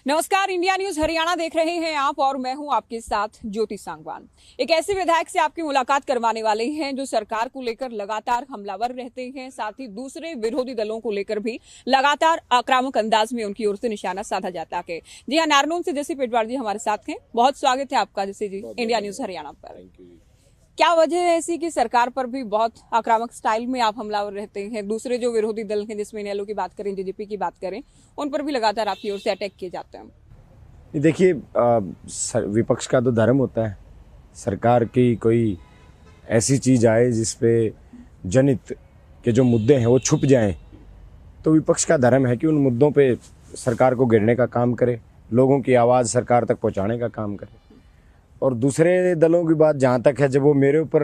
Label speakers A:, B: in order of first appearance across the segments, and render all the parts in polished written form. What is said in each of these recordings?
A: नमस्कार, India news Haryana देख रहे हैं आप और मैं हूं आपके साथ ज्योति सांगवान। एक ऐसे विधायक से आपकी मुलाकात करवाने वाले हैं जो सरकार को लेकर लगातार हमलावर रहते हैं, साथ ही दूसरे विरोधी दलों को लेकर भी लगातार आक्रामक अंदाज में उनकी ओर से निशाना साधा जाता है। जी हाँ, नारनौल से जैसे पेटवार जी हमारे साथ हैं, बहुत स्वागत है आपका जैसे जी इंडिया न्यूज हरियाणा पर। क्या वजह है ऐसी कि सरकार पर भी बहुत आक्रामक स्टाइल में आप हमलावर रहते हैं? दूसरे जो विरोधी दल हैं, जिसमें इनेलो की बात करें, जेजेपी की बात करें, उन पर भी लगातार आपकी ओर से अटैक किए जाते हैं।
B: देखिए, विपक्ष का तो धर्म होता है। सरकार की कोई ऐसी चीज़ आए जिसपे जनहित के जो मुद्दे हैं वो छुप जाएं, तो विपक्ष का धर्म है कि उन मुद्दों पे सरकार को घेरने का काम करे, लोगों की आवाज़ सरकार तक पहुंचाने का काम करे। और दूसरे दलों की बात जहाँ तक है, जब वो मेरे ऊपर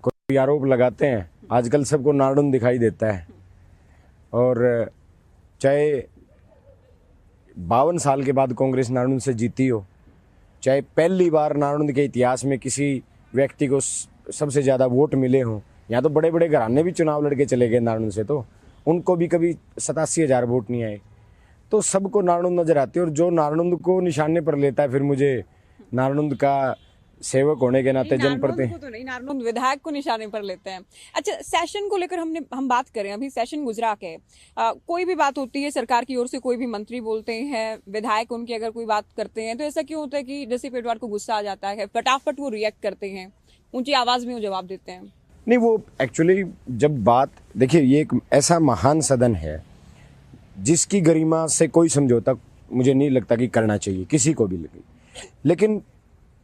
B: कोई आरोप लगाते हैं, आजकल सबको नारनौल दिखाई देता है। और चाहे 52 साल के बाद कांग्रेस नारनौल से जीती हो, चाहे पहली बार नारनौल के इतिहास में किसी व्यक्ति को सबसे ज़्यादा वोट मिले हों, यहाँ तो बड़े बड़े घराने भी चुनाव लड़के चले गए नारनौल से, तो उनको भी कभी 87,000 वोट नहीं आए। तो सबको नारनौल नजर आती है, और जो नारनौल को निशाने पर लेता है, फिर मुझे नारनौल का सेवक होने के नाते जन पड़ते हैं।
A: तो नहीं, नारनौल विधायक को निशाने पर लेते हैं। अच्छा, सेशन को लेकर हम बात करें, अभी सेशन गुजरा के कोई भी बात होती है सरकार की ओर से, कोई भी मंत्री बोलते हैं, विधायक उनकी अगर कोई बात करते हैं, तो ऐसा क्यों होता है कि जैसे पेटवार को गुस्सा आ जाता है, फटाफट वो रिएक्ट करते हैं, ऊंची आवाज में वो जवाब देते हैं?
B: नहीं, वो एक्चुअली जब बात, देखिए, ये एक ऐसा महान सदन है जिसकी गरिमा से कोई समझौता मुझे नहीं लगता कि करना चाहिए किसी को भी लगे। लेकिन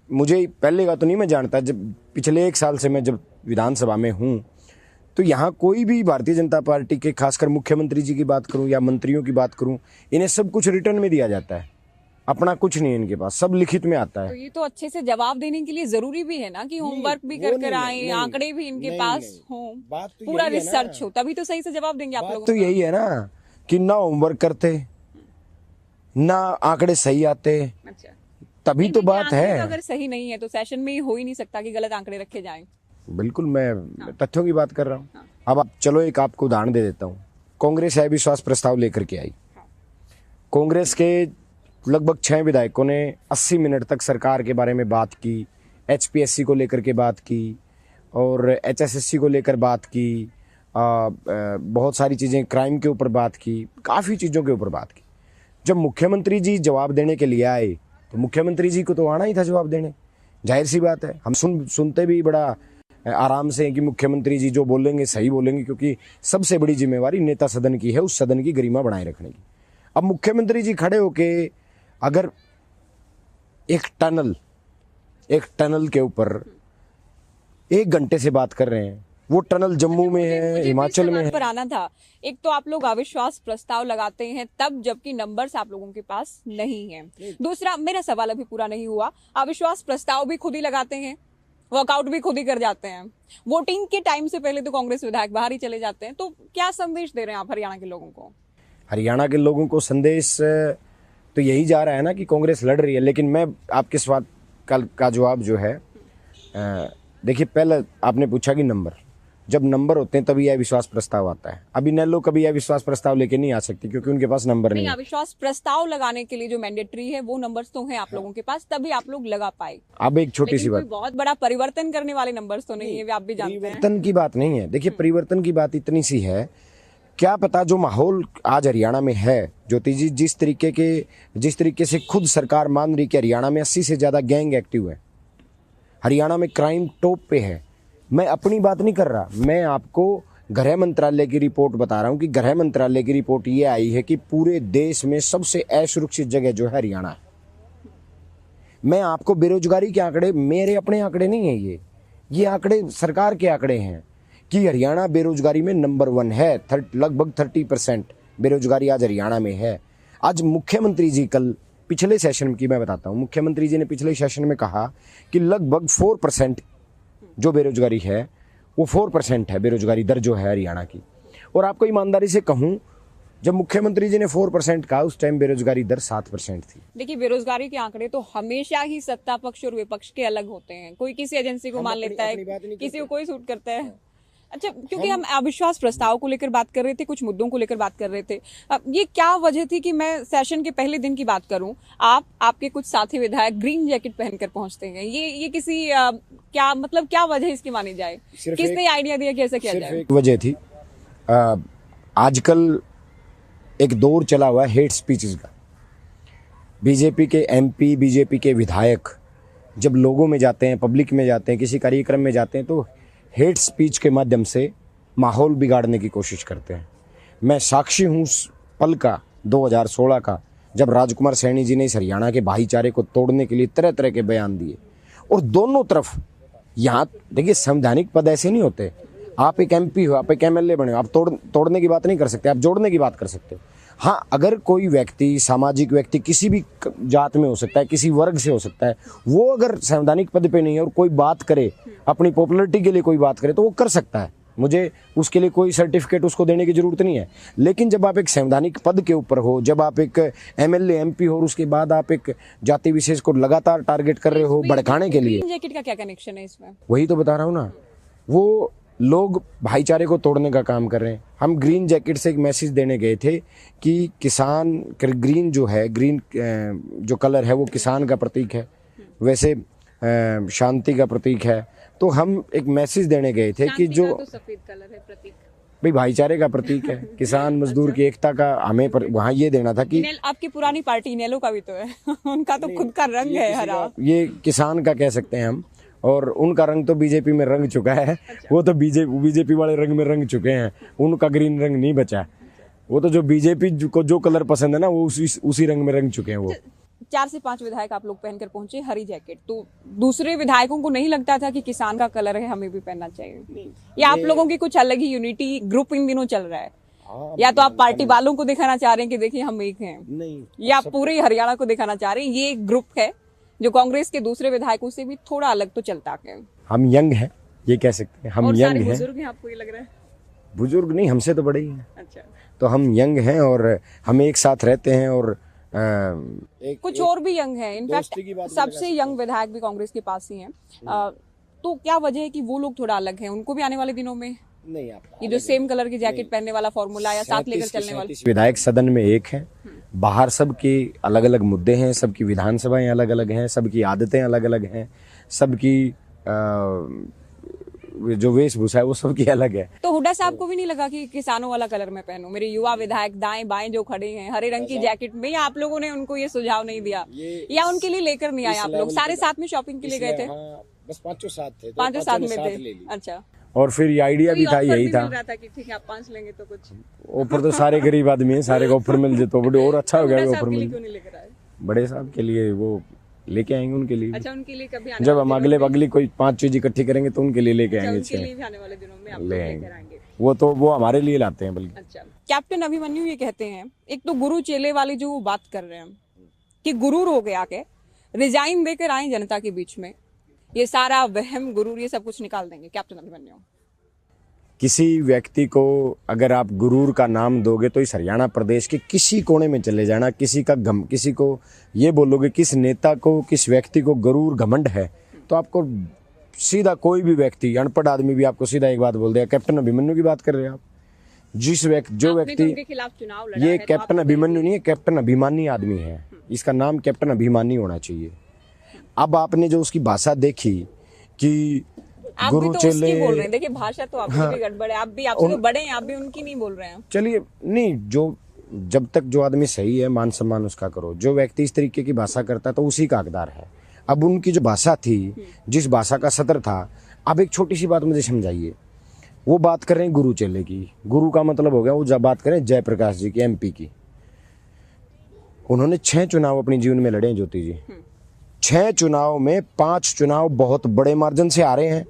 B: मुझे पहले का तो नहीं मैं जानता, जब पिछले 1 साल से मैं जब विधानसभा में हूँ, तो यहाँ कोई भी भारतीय जनता पार्टी के, खासकर मुख्यमंत्री जी की बात करूँ या मंत्रियों की बात करूँ, इन्हें सब कुछ रिटर्न में दिया जाता है। अपना कुछ नहीं इनके पास, सब लिखित में आता है।
A: तो ये तो अच्छे से जवाब देने के लिए जरूरी भी है ना कि होमवर्क भी कर आए, आंकड़े भी इनके पास हो, पूरा रिसर्च हो, तभी तो सही से जवाब देंगे आप लोग।
B: तो यही है ना कि ना होमवर्क करते, ना आंकड़े सही आते। अच्छा, तभी तो बात है।
A: अगर सही नहीं है तो सेशन में हो ही नहीं सकता कि गलत आंकड़े रखे जाएं।
B: बिल्कुल, मैं तथ्यों की बात कर रहा हूँ। अब आप चलो, एक आपको उदाहरण दे देता हूँ। कांग्रेस अविश्वास प्रस्ताव लेकर के आई। कांग्रेस के लगभग 6 विधायकों ने 80 मिनट तक सरकार के बारे में बात की, HPSC को लेकर के बात की, और HSSC को लेकर बात की, बहुत सारी चीज़ें, क्राइम के ऊपर बात की, काफ़ी चीज़ों के ऊपर बात की। जब मुख्यमंत्री जी जवाब देने के लिए आए, तो मुख्यमंत्री जी को तो आना ही था जवाब देने, जाहिर सी बात है। हम सुनते भी बड़ा आराम से हैं कि मुख्यमंत्री जी जो बोलेंगे सही बोलेंगे, क्योंकि सबसे बड़ी जिम्मेवारी नेता सदन की है, उस सदन की गरिमा बनाए रखने की। अब मुख्यमंत्री जी खड़े होके अगर एक टनल के ऊपर 1 घंटे से बात कर रहे हैं, वो टनल जम्मू में है, हिमाचल में है।
A: पर आना था, एक तो आप लोग अविश्वास प्रस्ताव लगाते हैं तब जबकि नंबर्स आप लोगों के पास नहीं है। दूसरा, मेरा सवाल अभी पूरा नहीं हुआ, अविश्वास प्रस्ताव भी खुद ही लगाते हैं, वर्कआउट भी खुद ही कर जाते हैं, वोटिंग के टाइम से पहले तो कांग्रेस विधायक बाहर ही चले जाते हैं। तो क्या संदेश दे रहे हैं आप हरियाणा के लोगों को?
B: हरियाणा के लोगों को संदेश तो यही जा रहा है ना कि कांग्रेस लड़ रही है। लेकिन मैं आपके सवाल का जवाब जो है, देखिए, पहले आपने पूछा कि नंबर, जब नंबर होते हैं तभी अविश्वास प्रस्ताव आता है। अभी इनेलो कभी अविश्वास प्रस्ताव लेके नहीं आ सकती क्योंकि उनके पास नंबर नहीं है।
A: अविश्वास प्रस्ताव लगाने के लिए जो मैंडेटरी है वो नंबर्स तो हैं आप लोगों के पास, तभी आप लोग लगा पाए।
B: अब एक छोटी सी बात,
A: बहुत बड़ा परिवर्तन करने वाले नंबर्स तो नहीं है, आप भी जानते हैं।
B: परिवर्तन की बात नहीं है। देखिए, परिवर्तन की बात इतनी सी है, क्या पता जो माहौल आज हरियाणा में है, ज्योति जी, जिस तरीके से खुद सरकार मान रही कि हरियाणा में 80 से ज्यादा गैंग एक्टिव है, हरियाणा में क्राइम टॉप पे है। मैं अपनी बात नहीं कर रहा, मैं आपको गृह मंत्रालय की रिपोर्ट बता रहा हूं कि गृह मंत्रालय की रिपोर्ट ये आई है कि पूरे देश में सबसे असुरक्षित जगह जो है हरियाणा है। मैं आपको बेरोजगारी के आंकड़े, मेरे अपने आंकड़े नहीं है, ये आंकड़े सरकार के आंकड़े हैं कि हरियाणा बेरोजगारी में नंबर 1 है। लगभग 30% बेरोजगारी आज हरियाणा में है। आज मुख्यमंत्री जी, कल पिछले सेशन की मैं बताता हूँ, मुख्यमंत्री जी ने पिछले सेशन में कहा कि लगभग 4% जो बेरोजगारी है वो 4% है, बेरोजगारी दर जो है हरियाणा की। और आपको ईमानदारी से कहूँ, जब मुख्यमंत्री जी ने 4% कहा, उस टाइम बेरोजगारी दर 7% थी।
A: देखिए, बेरोजगारी के आंकड़े तो हमेशा ही सत्ता पक्ष और विपक्ष के अलग होते हैं। कोई किसी एजेंसी को मान लेता है, किसी को कोई सूट करता है। अच्छा, क्योंकि हम अविश्वास प्रस्ताव को लेकर बात कर रहे थे, कुछ मुद्दों को लेकर बात कर रहे थे। अब ये क्या वजह थी कि मैं सेशन के पहले दिन की बात करूं, आपके कुछ साथी विधायक ग्रीन जैकेट पहनकर पहुंचते हैं, ये किसी क्या मतलब क्या वजह इसकी मानी जाए? किसने आइडिया दिया कि ऐसा किया जाए?
B: एक वजह थी, आजकल एक दौर चला हुआ है हेट स्पीचेस का। बीजेपी के एमपी, बीजेपी के विधायक जब लोगों में जाते हैं, पब्लिक में जाते हैं, किसी कार्यक्रम में जाते हैं, तो हेट स्पीच के माध्यम से माहौल बिगाड़ने की कोशिश करते हैं। मैं साक्षी हूँ उस पल का, 2016 का, जब राजकुमार सैनी जी ने इस हरियाणा के भाईचारे को तोड़ने के लिए तरह तरह के बयान दिए। और दोनों तरफ, यहाँ देखिए, संवैधानिक पद ऐसे नहीं होते। आप एक एमपी हो, आप एक एमएलए बने हो, आप तोड़ने की बात नहीं कर सकते, आप जोड़ने की बात कर सकते हो। हाँ, अगर कोई व्यक्ति, सामाजिक व्यक्ति, किसी भी जात में हो सकता है, किसी वर्ग से हो सकता है, वो अगर संवैधानिक पद पे नहीं है और कोई बात करे, अपनी पॉपुलैरिटी के लिए कोई बात करे, तो वो कर सकता है। मुझे उसके लिए कोई सर्टिफिकेट उसको देने की जरूरत नहीं है। लेकिन जब आप एक संवैधानिक पद के ऊपर हो, जब आप एक एमएलए, एमपी हो, और उसके बाद आप एक जाति विशेष को लगातार टारगेट कर रहे हो भड़काने के लिए,
A: ग्रीन जैकेट का क्या कनेक्शन है इसमें?
B: वही तो बता रहा हूँ ना, वो लोग भाईचारे को तोड़ने का काम कर रहे हैं। हम ग्रीन जैकेट से एक मैसेज देने गए थे कि किसान, ग्रीन जो है, ग्रीन जो कलर है वो किसान का प्रतीक है, वैसे शांति का प्रतीक है। तो हम एक मैसेज देने गए थे कि जो
A: तो सफेद कलर है प्रतीक,
B: भाई भाईचारे का प्रतीक है, किसान मजदूर की एकता का, हमें वहाँ ये देना था कि
A: आपकी पुरानी पार्टी इनेलो का भी तो है उनका तो खुद का रंग है हरा,
B: ये किसान का कह सकते हैं हम, और उनका रंग तो बीजेपी में रंग चुका है। अच्छा। वो तो बीजेपी वाले रंग में रंग चुके हैं, उनका ग्रीन रंग नहीं बचा। वो तो जो बीजेपी को जो कलर पसंद है ना, वो उसी रंग में रंग चुके हैं। वो
A: 4 से 5 विधायक आप लोग पहनकर पहुंचे हरी जैकेट, तो दूसरे विधायकों को नहीं लगता था कि किसान का कलर है, हमें भी पहनना चाहिए? या आप लोगों की कुछ अलग ही यूनिटी ग्रुप इन दिनों चल रहा है? या तो आप पार्टी वालों को दिखाना चाह रहे हैं कि देखिए हम एक हैं,
B: नहीं,
A: या आप पूरे हरियाणा को दिखाना चाह रहे हैं ये एक ग्रुप है जो कांग्रेस के दूसरे विधायकों से भी थोड़ा अलग तो चलता है?
B: हम यंग हैं, ये कह सकते हैं, हम यंग हैं।
A: बुजुर्ग हैं, आपको ये लग रहा है?
B: बुजुर्ग नहीं, हमसे तो बड़े ही हैं।
A: अच्छा, तो
B: हम यंग हैं और हम एक साथ रहते हैं। और
A: कुछ और भी यंग हैं, इनफैक्ट सबसे यंग विधायक भी कांग्रेस के पास ही हैं। तो क्या वजह है कि वो लोग थोड़ा अलग हैं? उनको भी आने वाले दिनों में
B: नहीं,
A: ये जो सेम कलर की जैकेट पहनने वाला फॉर्मूला या साथ लेकर चलने वाले
B: विधायक सदन में एक हैं, बाहर सबके अलग अलग मुद्दे हैं, सबकी विधानसभाएं अलग अलग हैं, सबकी आदतें अलग अलग हैं, सबकी जो वेशभूषा है वो सबकी अलग है।
A: तो हुड्डा साहब को भी नहीं लगा कि किसानों वाला कलर में पहनूं? मेरे युवा विधायक दाएं बाएं जो खड़े हैं हरे रंग की जैकेट में, या आप लोगों ने उनको ये सुझाव नहीं दिया, या उनके लिए लेकर नहीं आए? आप लोग सारे साथ में शॉपिंग के लिए गए थे?
B: बस पांचों साथ थे,
A: पांचों साथ में थे। अच्छा,
B: और फिर ये आइडिया भी था, यही था
A: कि ठीक है आप 5 लेंगे तो कुछ
B: ऑफर, तो सारे गरीब आदमी हैं, सारे को ऑफर मिल जाए तो बड़े और अच्छा हो गया। ऑफर मिल,
A: क्यों नहीं लेकर आए?
B: बड़े साहब के लिए वो लेके आएंगे, उनके लिए।
A: अच्छा, उनके लिए कभी
B: जब हम अगली कोई 5 चीज इकट्ठी करेंगे तो उनके लिए लेके आएंगे।
A: उनके लिए भी आने वाले दिनों में आप लोग लेकर आएंगे?
B: वो हमारे लिए लाते हैं बल्कि।
A: अच्छा, कैप्टन अभिमन्यु ये कहते हैं, एक तो गुरु चेले वाली जो बात कर रहे हैं कि गुरूर हो गया के रिजाइन देकर आए जनता के बीच में, ये सारा वहम गुरूर ये सब कुछ निकाल देंगे कैप्टन अभिमन्यु।
B: किसी व्यक्ति को अगर आप गुरूर का नाम दोगे तो इस हरियाणा प्रदेश के किसी कोने में चले जाना, किसी को ये बोलोगे, किस नेता को, किस व्यक्ति को गुरूर घमंड है, तो आपको सीधा कोई भी व्यक्ति, अनपढ़ आदमी भी आपको सीधा एक बात बोल देगा। कैप्टन अभिमन्यु की बात कर रहे हैं आप? जो व्यक्ति ये कैप्टन अभिमन्यु नहीं है, कैप्टन अभिमानी आदमी है, इसका नाम कैप्टन अभिमानी होना चाहिए। अब आपने जो उसकी भाषा देखी कि
A: आप गुरु भी तो चेले बोल रहे हैं, देखिए भाषा तो आपकी भी गड़बड़ है, आप भी आपसे तो बड़े हैं, आप भी उनकी नहीं बोल रहे हैं।
B: चलिए, नहीं, जब तक जो आदमी सही है, मान सम्मान उसका करो। जो व्यक्ति इस तरीके की भाषा करता है तो उसी का हकदार है। अब उनकी जो भाषा थी, जिस भाषा का सदर था, अब एक छोटी सी बात मुझे समझाइए। वो बात कर रहे हैं गुरु चेले की, गुरु का मतलब हो गया, वो जब बात करें जयप्रकाश जी की, एमपी की। उन्होंने 6 चुनाव अपने जीवन में लड़े हैं ज्योति जी। 6 चुनाव में 5 चुनाव बहुत बड़े मार्जिन से आ रहे हैं,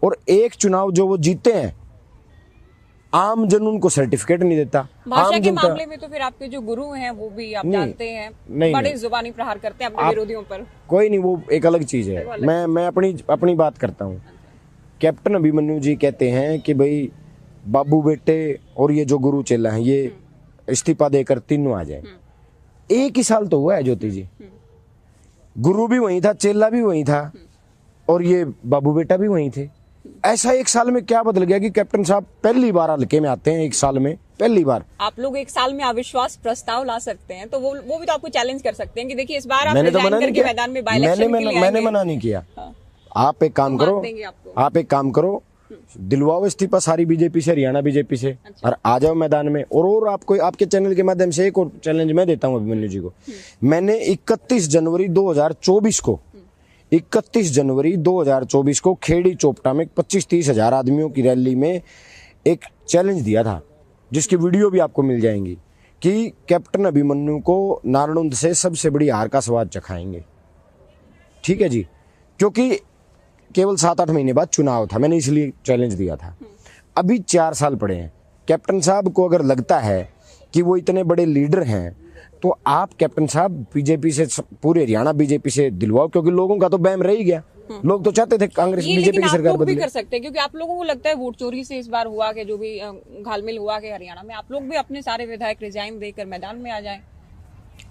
B: और एक चुनाव जो वो जीते हैं, आम जन उनको सर्टिफिकेट नहीं देता।
A: भाषा के मामले में तो फिर आपके जो गुरु हैं वो भी आप जानते हैं, बड़े जुबानी प्रहार करते हैं अपने विरोधियों पर।
B: कोई नहीं, वो एक अलग चीज है। मैं अपनी बात करता हूँ। कैप्टन अभिमन्यु जी कहते हैं कि भाई बाबू बेटे और ये जो गुरु चेला है, ये इस्तीफा देकर तीनों आ जाए। एक ही साल तो हुआ है ज्योति जी, गुरु भी वही था, चेला भी वही था, और ये बाबू बेटा भी वही थे। ऐसा एक साल में क्या बदल गया कि कैप्टन साहब पहली बार हल्के में आते हैं, एक साल में पहली बार।
A: आप लोग एक साल में अविश्वास प्रस्ताव ला सकते हैं, तो वो भी तो आपको चैलेंज कर सकते हैं कि देखिए इस बार आप
B: मैंने तो
A: रिजाइन
B: मना नहीं
A: करके
B: किया,
A: मैदान में बाय इलेक्शन के लिए
B: मैंने
A: आएंगे।
B: मना नहीं किया।
A: हाँ।
B: आप एक काम
A: मान
B: करो,
A: देंगे आपको।
B: आप एक काम करो, दिलवाओ इस्तीफा सारी बीजेपी से, हरियाणा बीजेपी से, और आ जाओ मैदान में। और आपको आपके चैनल के माध्यम से एक और चैलेंज मैं देता हूं अभिमन्यु जी को। मैंने 31 जनवरी 2024 को 31 जनवरी 2024 को खेड़ी चोपटा में 25-30 हजार आदमियों की रैली में एक चैलेंज दिया था, जिसकी वीडियो भी आपको मिल जाएंगी, कि कैप्टन अभिमन्यु को नारनौंद से सबसे बड़ी हार का स्वाद चखाएंगे। ठीक है जी, क्योंकि केवल 7-8 महीने बाद चुनाव था, मैंने इसलिए चैलेंज दिया था। अभी 4 साल पड़े हैं। कैप्टन साहब को अगर लगता है कि वो इतने बड़े लीडर हैं, तो आप कैप्टन साहब बीजेपी से, पूरे हरियाणा बीजेपी से दिलवाओ, क्योंकि लोगों का तो बैम रह ही गया। लोग तो चाहते थे कांग्रेस
A: ये
B: बीजेपी
A: लेकिन
B: की
A: आप
B: सरकार
A: लोग भी
B: बदले।
A: कर सकते हैं, क्योंकि आप लोगों को लगता है वोट चोरी से इस बार हुआ कि जो भी घालमेल हुआ कि हरियाणा में, आप लोग भी अपने सारे विधायक रिजाइन देकर मैदान में आ जाएं।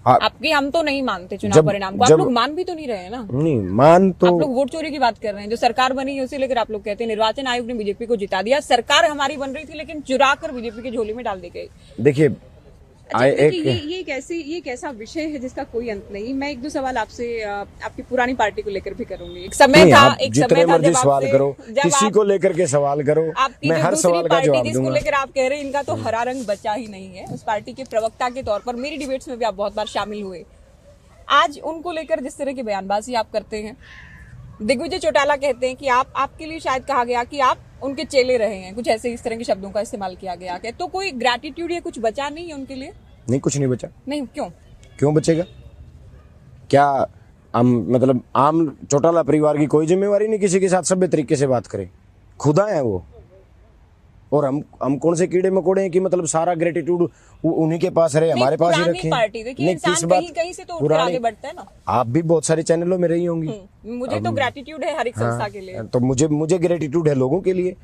A: आपकी हम तो नहीं मानते चुनाव परिणाम को, आप लोग मान भी तो नहीं रहे ना।
B: नहीं मान तो,
A: आप लोग वोट चोरी की बात कर रहे हैं। जो सरकार बनी है उसे लेकर आप लोग कहते हैं निर्वाचन आयोग ने बीजेपी को जिता दिया। सरकार हमारी बन रही थी लेकिन चुरा कर बीजेपी की झोली में डाल दी गई।
B: देखिए
A: ये एक ऐसा विषय है जिसका कोई अंत नहीं। मैं एक दो सवाल आपसे आपकी पुरानी पार्टी को लेकर भी करूंगी। एक समय था
B: जितने मर्जी सवाल करो, किसी को लेकर के सवाल करो, मैं हर सवाल का जवाब दूंगा।
A: जिसको लेकर आप कह रहे हैं इनका तो हरा रंग बचा ही नहीं है, उस पार्टी के प्रवक्ता के तौर पर मेरी डिबेट्स में भी आप बहुत बार शामिल हुए। आज उनको लेकर जिस तरह की बयानबाजी आप करते हैं, दिग्विजय चौटाला कहते हैं कि आपके लिए शायद कहा गया कि आप उनके चेले रहे हैं, कुछ ऐसे इस तरह के शब्दों का इस्तेमाल किया गया है। तो कोई ग्रैटिट्यूड या कुछ बचा नहीं है उनके लिए?
B: नहीं, कुछ नहीं बचा।
A: नहीं, क्यों
B: बचेगा? क्या मतलब आम चौटाला परिवार की कोई जिम्मेवारी नहीं किसी के साथ सभ्य तरीके से बात करें? खुदा है वो, और हम कौन से कीड़े मकोड़े हैं कि मतलब सारा ग्रेटिट्यूड उन्हीं के पास रहे, हमारे पास ही रखे।
A: पार्टी देखिए, इंसान कहीं से तो उठकर आगे बढ़ता है ना।
B: आप भी बहुत सारे चैनलों में रही होंगी।
A: मुझे तो ग्रेटिट्यूड है हर एक संस्था के लिए।
B: तो मुझे ग्रेटिट्यूड है लोगों के लिए।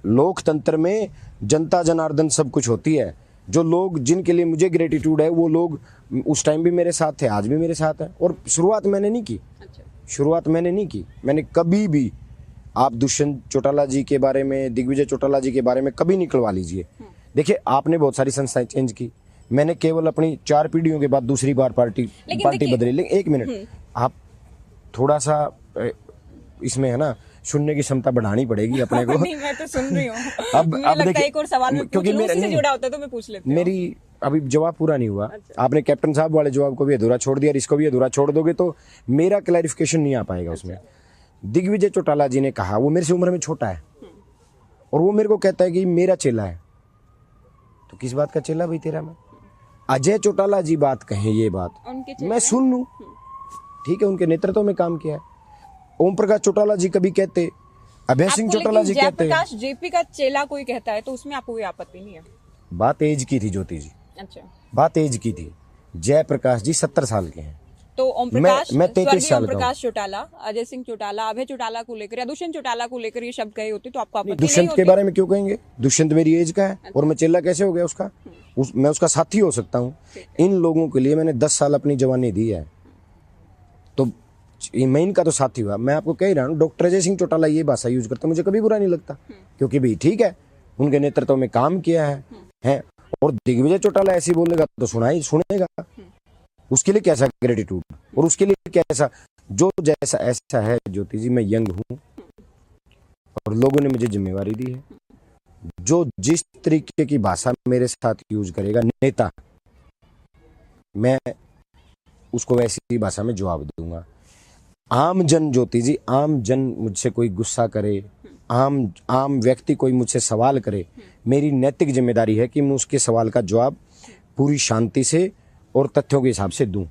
B: लोकतंत्र में जनता जनार्दन सब कुछ होती है। जो लोग जिनके लिए मुझे ग्रेटिट्यूड है, वो लोग उस टाइम भी मेरे साथ थे, आज भी मेरे साथ है। और शुरुआत मैंने नहीं की। मैंने कभी भी, आप दुष्यंत चौटाला जी के बारे में, दिग्विजय चौटाला जी के बारे में कभी निकलवा लीजिए। देखिए, आपने बहुत सारी संस्थाएं चेंज की, मैंने केवल अपनी 4 पीढ़ियों के बाद दूसरी बार पार्टी बदली। लेकिन एक मिनट, आप थोड़ा सा इसमें है ना, सुनने की क्षमता बढ़ानी पड़ेगी अपने को।
A: नहीं, मैं तो सुन रही हूँ।
B: अब
A: देखिए, एक और सवाल मैं
B: क्योंकि
A: उसी से जुड़ा होता है तो मैं पूछ लेती हूँ।
B: मेरी अभी जवाब पूरा नहीं हुआ। आपने कैप्टन साहब वाले जवाब को भी अधूरा छोड़ दिया, इसको भी अधूरा छोड़ दोगे तो मेरा क्लैरिफिकेशन नहीं आ पाएगा उसमें। दिग्विजय चौटाला जी ने कहा, वो मेरे से उम्र में छोटा है, और वो मेरे को कहता है कि मेरा चेला है। तो किस बात का चेला भाई तेरा? मैं अजय चौटाला जी बात कहें, ये बात मैं सुन लूं, ठीक है, उनके नेतृत्व में काम किया है। ओम प्रकाश चौटाला जी कभी कहते, अभय सिंह चौटाला जी कहते।
A: जयप्रकाश जेपी का चेला कोई कहता है तो उसमें आपको कोई आपत्ति नहीं है?
B: बात एज की थी ज्योति जी।
A: अच्छा,
B: बात एज की थी। जयप्रकाश जी 70 साल के हैं,
A: तो ओम प्रकाश,
B: मैं 33 साल
A: ओम
B: का हूं।
A: प्रकाश चौटाला, अजय सिंह चौटाला, अभय चौटाला को लेकर या दुष्यंत चौटाला को लेकर ये शब्द कहे होते तो आपको आपत्ति नहीं
B: दुष्यंत के बारे में क्यों कहेंगे? दुष्यंत मेरी एज का है, और मैं चेला कैसे हो गया उसका? मैं उसका साथी हो सकता हूँ। इन लोगों के लिए मैंने 10 साल अपनी जवानी दी है, तो मैं इनका तो साथी हुआ। मैं आपको कह ही रहा हूँ, डॉक्टर अजय सिंह चौटाला ये भाषा यूज करते, मुझे कभी बुरा नहीं लगता, क्योंकि भाई ठीक है, उनके नेतृत्व में काम किया है। और दिग्विजय चौटाला ऐसी बोलेगा तो सुनेगा, उसके लिए कैसा ग्रेटिट्यूड, और उसके लिए कैसा, जो जैसा ऐसा है। ज्योति जी, मैं यंग हूँ और लोगों ने मुझे जिम्मेवारी दी है। जो जिस तरीके की भाषा मेरे साथ यूज करेगा नेता, मैं उसको वैसी भाषा में जवाब दूंगा। आम जन, ज्योति जी, आम जन मुझसे कोई गुस्सा करे, आम व्यक्ति कोई मुझसे सवाल करे, मेरी नैतिक जिम्मेदारी है कि मैं उसके सवाल का जवाब पूरी शांति से और तथ्यों के हिसाब से दूं।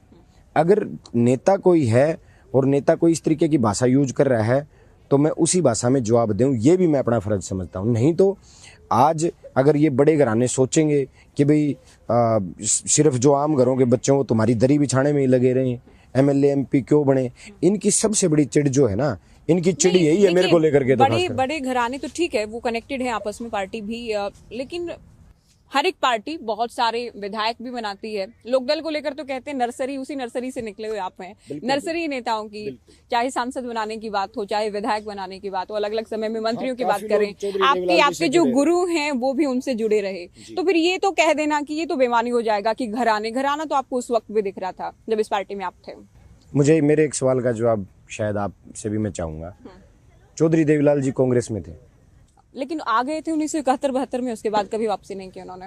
B: अगर नेता कोई है और नेता कोई इस तरीके की भाषा यूज कर रहा है, तो मैं उसी भाषा में जवाब दूं, ये भी मैं अपना फर्ज समझता हूं। नहीं तो आज अगर ये बड़े घराने सोचेंगे कि भाई सिर्फ जो आम घरों के बच्चों वो तुम्हारी दरी बिछाने में ही लगे रहे, एमएलए एमपी क्यों बने, इनकी सबसे बड़ी चिड़ जो है ना, इनकी चिड़ यही है मेरे को लेकर के।
A: बड़े घराने तो ठीक है, वो कनेक्टेड है आपस में, पार्टी भी, लेकिन हर एक पार्टी बहुत सारे विधायक भी बनाती है। लोकदल को लेकर तो कहते हैं नर्सरी, उसी नर्सरी से निकले हुए आप हैं। नर्सरी नेताओं की, चाहे सांसद बनाने की बात हो, चाहे विधायक बनाने की बात हो, अलग अलग समय में मंत्रियों की बात करें, आपके जो गुरु हैं वो भी उनसे जुड़े रहे। तो फिर ये तो कह देना कि ये तो बेमानी हो जाएगा कि घराना तो आपको उस वक्त भी दिख रहा था जब इस पार्टी में आप थे।
B: मुझे मेरे एक सवाल का जवाब शायद आपसे भी मैं चाहूंगा। चौधरी देवीलाल जी कांग्रेस में थे,
A: लेकिन आ गए थे 1971-72 में, उसके बाद कभी वापसी नहीं की उन्होंने।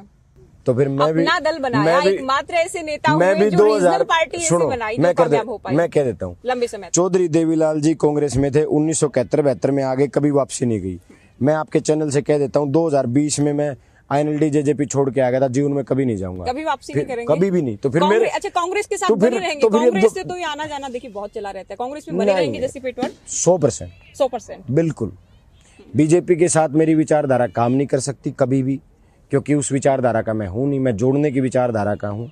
B: तो फिर मैं भी
A: अपना दल बनाया, एकमात्र ऐसे नेता
B: मैं
A: हुए
B: भी
A: जो
B: 2000
A: रीजनल पार्टी ऐसे
B: सुनो,
A: बनाई जो कामयाब हो पाई
B: मैं कह देता हूँ
A: लंबे समय तक।
B: चौधरी देवीलाल जी कांग्रेस में थे 1971-72 में, आगे कभी वापसी नहीं गई। मैं आपके चैनल से कह देता हूँ 2020 में मैं INLD जेजेपी छोड़ के आ गया था, जीवन में कभी नहीं जाऊंगा,
A: कभी वापसी नहीं करेंगे,
B: कभी भी नहीं। तो फिर मेरे
A: अच्छा कांग्रेस के साथ
B: तो फिर-
A: बने रहेंगे?
B: तो फिर ये
A: कांग्रेस से तो ये आना जाना देखिए बहुत चला रहता है, कांग्रेस में बने
B: नहीं,
A: रहेंगे जैसे पेटवर
B: 100%
A: 100%।
B: बिल्कुल। बीजेपी के साथ मेरी विचारधारा काम नहीं कर सकती कभी भी, क्योंकि उस विचारधारा का मैं हूं नहीं, मैं जोड़ने की विचारधारा का हूं।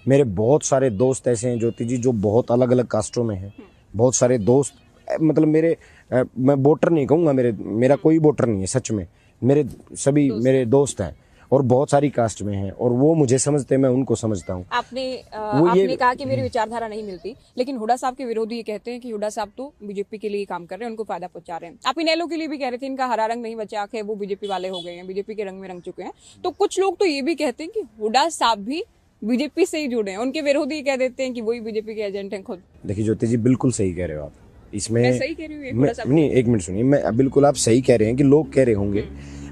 B: मेरे बहुत सारे दोस्त ऐसे हैं ज्योति जी जो बहुत अलग अलग कास्टों में हैं, बहुत सारे दोस्त, मतलब मैं वोटर नहीं कहूँगा, मेरा कोई वोटर नहीं है, सच में मेरे सभी मेरे दोस्त हैं और बहुत सारी कास्ट में हैं और वो मुझे समझते हैं, मैं उनको समझता हूँ।
A: आपने कहा कि मेरी विचारधारा नहीं मिलती, लेकिन हुड्डा साहब के विरोधी ये कहते हैं कि हुड्डा साहब तो बीजेपी के लिए काम कर रहे हैं, उनको फायदा पहुंचा रहे हैं। आप इनेलो के लिए भी कह रहे थे इनका हरा रंग नहीं बचा है, वो बीजेपी वाले हो गए हैं, बीजेपी के रंग में रंग चुके हैं। तो कुछ लोग तो ये भी कहते हैं कि हुड्डा साहब भी बीजेपी से ही जुड़े हैं, उनके विरोधी कह देते हैं कि वही बीजेपी के एजेंट हैं खुद।
B: देखिए ज्योति जी बिल्कुल सही कह रहे हो आप, इसमें
A: मैं सही कह रही हूँ हुड्डा साहब?
B: नहीं, एक मिनट सुनिए, मैं बिल्कुल आप सही कह रहे हैं कि लोग कह रहे होंगे,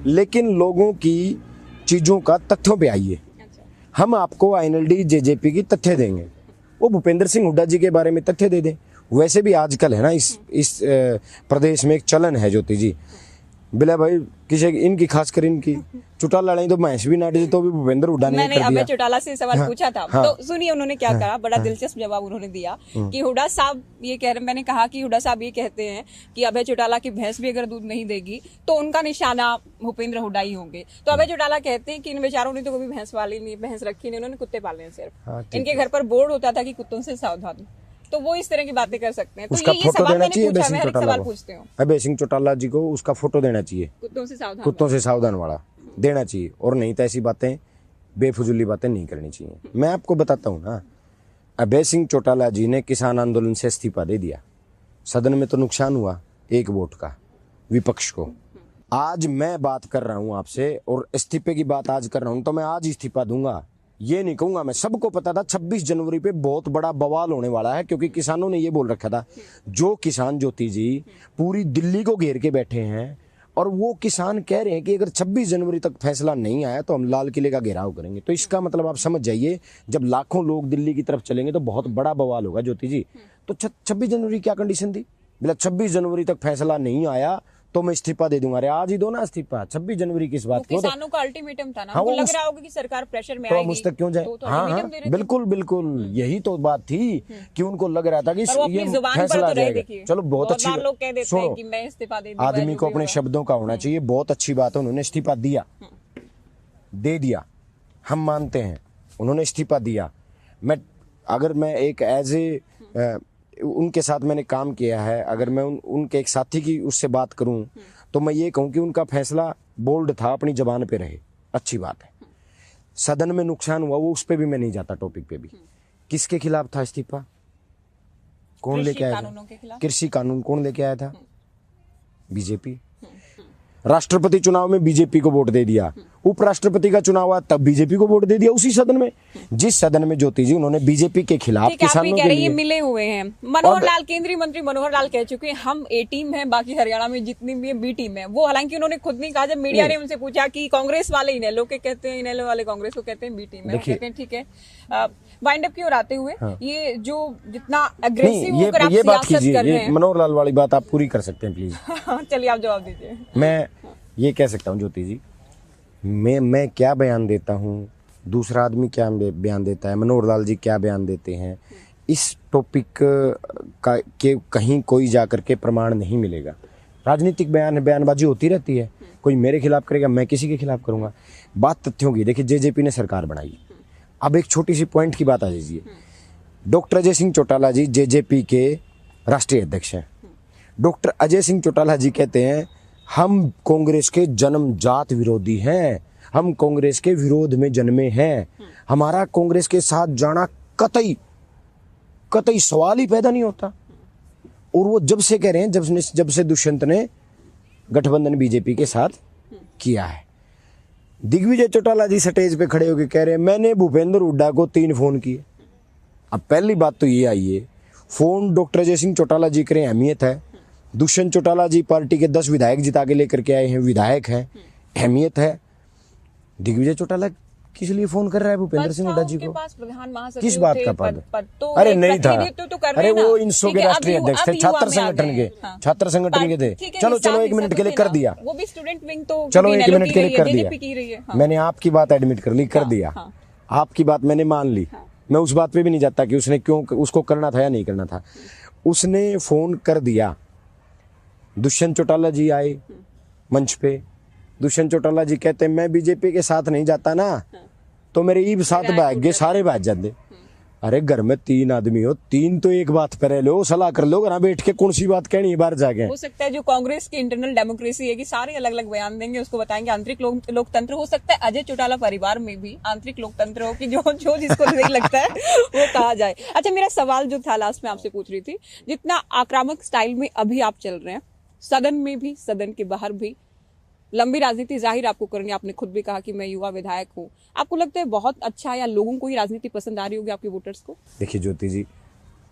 B: लेकिन लोगों की चीजों का तथ्यों पे आइए। हम आपको INLD जेजेपी की तथ्य देंगे, वो भूपेंद्र सिंह हुड्डा जी के बारे में तथ्य दे दें। वैसे भी आजकल है ना इस प्रदेश में एक चलन है ज्योति जी, बिला भाई किसी इनकी खासकर इनकी चुटाला लड़ाई तो भैंस भी नाटे तो भी भूपेंद्र हुड्डा ने
A: मैंने
B: कर
A: अभय
B: दिया।
A: चौटाला से सवाल पूछा था,
B: हाँ,
A: तो सुनिए उन्होंने क्या कहा, बड़ा दिलचस्प जवाब उन्होंने दिया कि हुड्डा साहब ये कह रहे, मैंने कहा कि हुड्डा साहब ये कहते हैं कि अभय चौटाला की भैंस भी अगर दूध नहीं देगी तो उनका निशाना भूपेंद्र हुड्डा ही होंगे। तो अभय चौटाला कहते हैं कि इन बेचारों ने तो कभी भैंस वाली नहीं, भैंस रखी नहीं, उन्होंने कुत्ते पाले हैं सिर्फ।
B: हाँ,
A: इनके घर पर बोर्ड होता था कि कुत्तों से सावधान। तो वो इस तरह की बातें कर सकते हैं। तो
B: उसका
A: ये
B: फोटो
A: सवाल
B: देना
A: मैंने
B: चाहिए
A: पूछा,
B: अभय
A: मैं
B: सिंह
A: हर एक
B: चौटाला
A: सवाल
B: को,
A: पूछती हूँ।
B: अभय सिंह चौटाला जी को उसका फोटो देना चाहिए,
A: कुत्तों से सावधान,
B: कुत्तों से सावधान वाला देना चाहिए, और नहीं तो ऐसी बातें बेफुजुली बातें नहीं करनी चाहिए। मैं आपको बताता हूँ ना, अभय सिंह चौटाला जी ने किसान आंदोलन से इस्तीफा दे दिया, सदन में तो नुकसान हुआ एक वोट का विपक्ष को। आज मैं बात कर रहा हूँ आपसे और इस्तीफे की बात आज कर रहा हूँ, तो मैं आज इस्तीफा दूंगा, ये नहीं कहूंगा। मैं सबको पता था 26 जनवरी पे बहुत बड़ा बवाल होने वाला है, क्योंकि किसानों ने ये बोल रखा था, जो किसान ज्योति जी पूरी दिल्ली को घेर के बैठे हैं और वो किसान कह रहे हैं कि अगर 26 जनवरी तक फैसला नहीं आया तो हम लाल किले का घेराव करेंगे। तो इसका मतलब आप समझ जाइए, जब लाखों लोग दिल्ली की तरफ चलेंगे तो बहुत बड़ा बवाल होगा ज्योति जी। तो 26 जनवरी क्या कंडीशन थी, बोला 26 जनवरी तक फैसला नहीं आया तो मैं इस्तीफा दे दूंगा। अरे आज ही दो ना इस्तीफा, 26 जनवरी किस बात की?
A: किसानों का अल्टीमेटम था ना,
B: हाँ,
A: उनको
B: वो
A: लग रहा होगा कि सरकार प्रेशर में
B: तो
A: आएगी,
B: हम उस तक क्यों जाए?
A: तो
B: हाँ
A: अल्टीमेटम दे रहे थे।
B: बिल्कुल बिल्कुल, यही तो बात थी कि उनको लग रहा था कि
A: पर वो अपनी
B: ये
A: जुबान पर
B: फैसला
A: तो
B: आ
A: रहे,
B: जाएगा।
A: देखिए
B: चलो बहुत अच्छी
A: बार लोग कह देते हैं
B: सुनो,
A: कि मैं इस्तीफा दे दूंगा,
B: आदमी
A: जो
B: को
A: भी
B: अपने
A: होगा।
B: शब्दों का होना चाहिए। बहुत अच्छी बात है, उन्होंने इस्तीफा दिया, दे दिया, हम मानते हैं उन्होंने इस्तीफा दिया। अगर मैं एक एज ए उनके साथ मैंने काम किया है, अगर मैं उनके एक साथी की उससे बात करूं तो मैं ये कहूं कि उनका फैसला बोल्ड था, अपनी जबान पे रहे, अच्छी बात है। सदन में नुकसान हुआ वो उस पे भी मैं नहीं जाता, टॉपिक पे भी। किसके खिलाफ था इस्तीफा, कौन लेके आया था? कृषि कानून कौन लेके आया था? बीजेपी। राष्ट्रपति चुनाव में बीजेपी को वोट दे दिया, उपराष्ट्रपति का चुनाव हुआ तब बीजेपी को वोट दे दिया, उसी सदन में, जिस सदन में ज्योति जी उन्होंने बीजेपी के खिलाफ किसानों के लिए
A: मिले हुए हैं। मनोहर लाल, केंद्रीय मंत्री मनोहर लाल कह चुके हैं हम ए टीम है, बाकी हरियाणा में जितनी भी बी टीम है। वो हालांकि उन्होंने खुद नहीं कहा, जब मीडिया ने उनसे पूछा कि कांग्रेस वाले इनेलो के कहते हैं, इनेलो वाले कांग्रेस को कहते हैं बी टीम है, कहते हैं ठीक है। वाइंड अप की ओर आते हुए, ये जो जितना अग्रेसिव होकर आप सियासत कर रहे हैं,
B: मनोहर लाल वाली बात आप पूरी कर सकते हैं प्लीज?
A: चलिए आप जवाब दीजिए।
B: मैं ये कह सकता हूँ ज्योति जी, मैं क्या बयान देता हूँ, दूसरा आदमी क्या बयान देता है, मनोहर लाल जी क्या बयान देते हैं, इस टॉपिक का के कहीं कोई जाकर के प्रमाण नहीं मिलेगा। राजनीतिक बयानबाजी होती रहती है, कोई मेरे खिलाफ करेगा, मैं किसी के खिलाफ करूँगा। बात तथ्यों की। देखिए जेजेपी ने सरकार बनाई, अब एक छोटी सी पॉइंट की बात आ जाइए। डॉक्टर अजय सिंह चौटाला जी जेजेपी के राष्ट्रीय अध्यक्ष हैं। डॉक्टर अजय सिंह चौटाला जी कहते हैं हम कांग्रेस के जन्मजात विरोधी हैं, हम कांग्रेस के विरोध में जन्मे हैं। हमारा कांग्रेस के साथ जाना कतई कतई सवाल ही पैदा नहीं होता। और वो जब से कह रहे हैं, जब से दुष्यंत ने गठबंधन बीजेपी के साथ किया है। दिग्विजय चौटाला जी स्टेज पे खड़े होकर कह रहे हैं मैंने भूपेंद्र हुड्डा को 3 फोन किए। अब पहली बात तो ये आई है, फोन डॉक्टर अजय सिंह चौटाला जी करें अहमियत है। दुष्यंत चौटाला जी पार्टी के 10 विधायक जिता के लेकर के आए हैं, विधायक हैं, अहमियत है। दिग्विजय चौटाला किस लिए फोन कर रहा है भूपेंद्र सिंह हुड्डा जी को? किस बात का पद? अरे नहीं था, अरे वो इंसो के राष्ट्रीय अध्यक्ष थे, छात्र संगठन के थे। चलो 1 मिनट के लिए कर दिया,
A: वो भी स्टूडेंट विंग तो
B: चलो 1 मिनट के लिए कर दिया। मैंने आपकी बात एडमिट कर ली, कर दिया, आपकी बात मैंने मान ली। मैं उस बात पे भी नहीं जाता कि उसने क्यों उसको करना था या नहीं करना था। उसने फोन कर दिया, दुष्यंत चौटाला जी आए मंच पे। दुष्यंत चौटाला जी कहते मैं बीजेपी के साथ नहीं जाता ना, तो मेरे ईब साथ भाग गए, सारे भाग जाते। अरे घर में 3 आदमी हो, 3 तो एक बात पर लो, सलाह कर लो, घर बैठ के कौन सी बात कहनी है बाहर जाके।
A: हो सकता है जो कांग्रेस की इंटरनल डेमोक्रेसी है कि सारे अलग अलग बयान देंगे, उसको बताएंगे आंतरिक लोकतंत्र। हो सकता है अजय चौटाला परिवार में भी आंतरिक लोकतंत्र हो कि जो जिसको नहीं लगता है वो कहा जाए। अच्छा, मेरा सवाल जो था लास्ट में आपसे पूछ रही थी, जितना आक्रामक स्टाइल में अभी आप चल रहे हैं, सदन में भी सदन के बाहर भी लंबी राजनीति जाहिर आपको करनी, आपने खुद भी कहा कि मैं युवा विधायक हूँ, आपको लगता है बहुत अच्छा, या लोगों को ही राजनीति पसंद आ रही होगी आपके वोटर्स को?
B: देखिए ज्योति जी,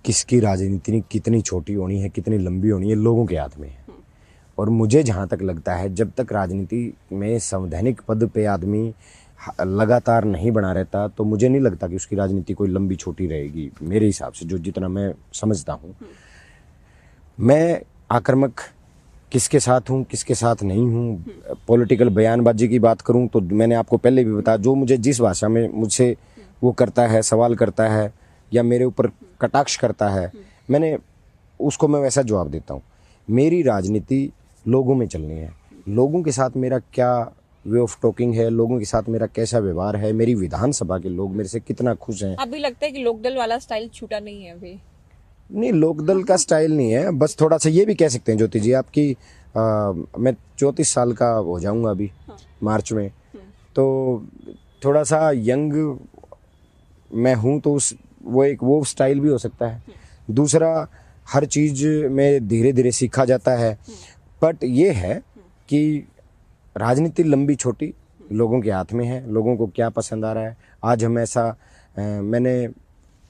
B: किसकी राजनीति कितनी छोटी होनी है, कितनी लंबी होनी है, लोगों के हाथ में है। और मुझे जहाँ तक लगता है, जब तक राजनीति में संवैधानिक पद पे आदमी लगातार नहीं बना रहता, तो मुझे नहीं लगता कि उसकी राजनीति कोई लंबी छोटी रहेगी। मेरे हिसाब से जो जितना मैं समझता हूँ, मैं आक्रामक किसके साथ हूँ किसके साथ नहीं हूँ, पॉलिटिकल बयानबाजी की बात करूँ तो मैंने आपको पहले भी बताया, जो मुझे जिस भाषा में मुझसे वो करता है, सवाल करता है या मेरे ऊपर कटाक्ष करता है, मैं वैसा जवाब देता हूँ। मेरी राजनीति लोगों में चलनी है, लोगों के साथ मेरा क्या वे ऑफ टॉकिंग है, लोगों के साथ मेरा कैसा व्यवहार है, मेरी विधानसभा के लोग मेरे से कितना खुश हैं।
A: अभी लगता है कि लोकदल वाला स्टाइल छूटा नहीं है अभी?
B: नहीं, लोकदल का स्टाइल नहीं है, बस थोड़ा सा ये भी कह सकते हैं ज्योति जी आपकी, मैं 34 साल का हो जाऊंगा अभी मार्च में, तो थोड़ा सा यंग मैं हूं, तो वो स्टाइल भी हो सकता है। दूसरा, हर चीज़ में धीरे धीरे सीखा जाता है। बट ये है कि राजनीति लंबी छोटी लोगों के हाथ में है, लोगों को क्या पसंद आ रहा है। आज हम मैंने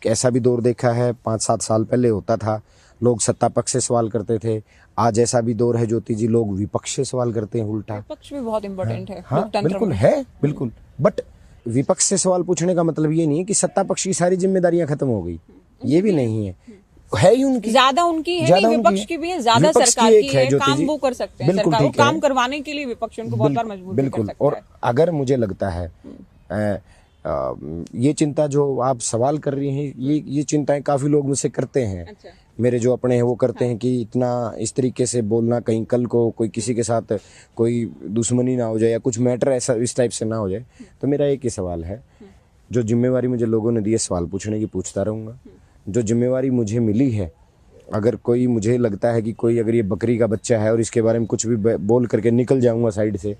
B: ऐसा भी दौर देखा है, 5-7 साल पहले होता था लोग सत्ता पक्ष से सवाल करते थे, आज ऐसा भी दौर है ज्योति जी, लोग विपक्ष से सवाल करते हैं उल्टा।
A: विपक्ष भी बहुत इंपॉर्टेंट है
B: लोकतंत्र में। बिल्कुल है, बिल्कुल। बट विपक्ष से सवाल पूछने का मतलब ये नहीं है कि सत्ता पक्ष की सारी जिम्मेदारियां खत्म हो गई, ये भी नहीं है ही उनकी,
A: ज्यादा उनकी है, नहीं विपक्ष की भी है, ज्यादा सरकार की है, काम वो कर सकते हैं, सरकार काम करवाने के लिए विपक्ष उनको बहुत बार मजबूर कर सकता है।
B: और अगर मुझे लगता है ये चिंता जो आप सवाल कर रही हैं, ये चिंताएं काफी लोग मुझसे करते हैं।
A: अच्छा।
B: मेरे जो अपने हैं वो करते हैं कि इतना इस तरीके से बोलना, कहीं कल को कोई किसी के साथ कोई दुश्मनी ना हो जाए या कुछ मैटर ऐसा इस टाइप से ना हो जाए। तो मेरा एक ही सवाल है, जो जिम्मेवारी मुझे लोगों ने दी है सवाल पूछने की, पूछता रहूँगा। जो जिम्मेवारी मुझे मिली है, अगर कोई मुझे लगता है कि कोई अगर ये बकरी का बच्चा है और इसके बारे में कुछ भी बोल करके निकल जाऊँगा साइड से,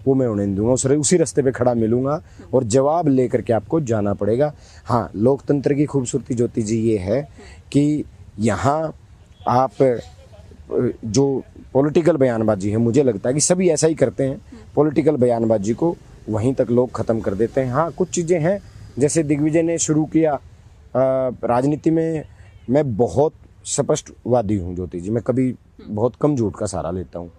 B: वो मैं उन्हें दूंगा, उसी रास्ते पे खड़ा मिलूंगा और जवाब लेकर के आपको जाना पड़ेगा। हाँ, लोकतंत्र की खूबसूरती ज्योति जी ये है कि यहाँ आप जो पॉलिटिकल बयानबाजी है, मुझे लगता है कि सभी ऐसा ही करते हैं, पॉलिटिकल बयानबाजी को वहीं तक लोग ख़त्म कर देते हैं। हाँ, कुछ चीज़ें हैं, जैसे दिग्विजय ने शुरू किया, राजनीति में मैं बहुत स्पष्टवादी हूँ ज्योति जी, मैं कभी बहुत कम झूठ का सहारा लेता हूँ।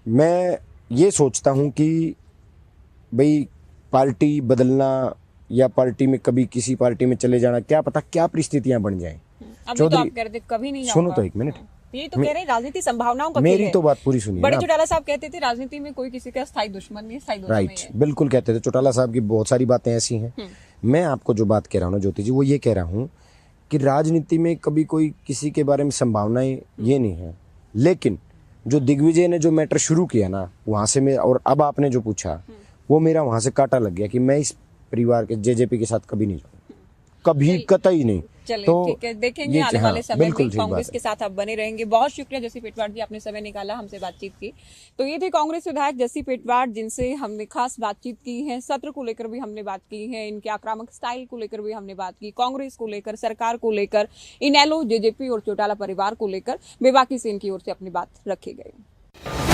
B: मैं ये सोचता हूँ कि भाई पार्टी बदलना या पार्टी में कभी किसी पार्टी में चले जाना, क्या पता क्या परिस्थितियां बन जाएं।
A: अभी तो आप कह रहे थे कभी नहीं जाऊंगा।
B: सुनो तो 1 मिनट,
A: ये तो कह रहे हैं राजनीति संभावनाओं का
B: मेरी तो बात पूरी सुनिए।
A: बड़े चौटाला साहब कहते थे राजनीति में कोई किसी का स्थायी दुश्मन नहीं, स्थायी दोस्त नहीं है।
B: बिल्कुल कहते थे, चौटाला साहब की बहुत सारी बातें ऐसी हैं। मैं आपको जो बात कह रहा हूँ ना ज्योति जी, वो ये कह रहा हूँ कि राजनीति में कभी कोई किसी के बारे में संभावनाएं ये नहीं है, लेकिन जो दिग्विजय ने जो मैटर शुरू किया ना, वहाँ से मैं, और अब आपने जो पूछा, वो मेरा वहाँ से कांटा लग गया कि मैं इस परिवार के जेजेपी के साथ कभी नहीं जाऊँगा, कभी कतई नहीं।
A: चलिए
B: तो
A: ठीक है, देखेंगे
B: ये
A: आने
B: हाँ,
A: वाले समय
B: बिल्कुल
A: में
B: ठीक
A: कांग्रेस
B: बात
A: के साथ आप बने रहेंगे। बहुत शुक्रिया जसी पेटवार जी, आपने समय निकाला हमसे बातचीत की। तो ये थे कांग्रेस विधायक जसी पेटवार, जिनसे हमने खास बातचीत की है। सत्र को लेकर भी हमने बात की है, इनके आक्रामक स्टाइल को लेकर भी हमने बात की, कांग्रेस को लेकर, सरकार को लेकर, इनेलो, जेजेपी और चौटाला परिवार को लेकर बेबाकी से इनकी ओर से अपनी बात रखी गई।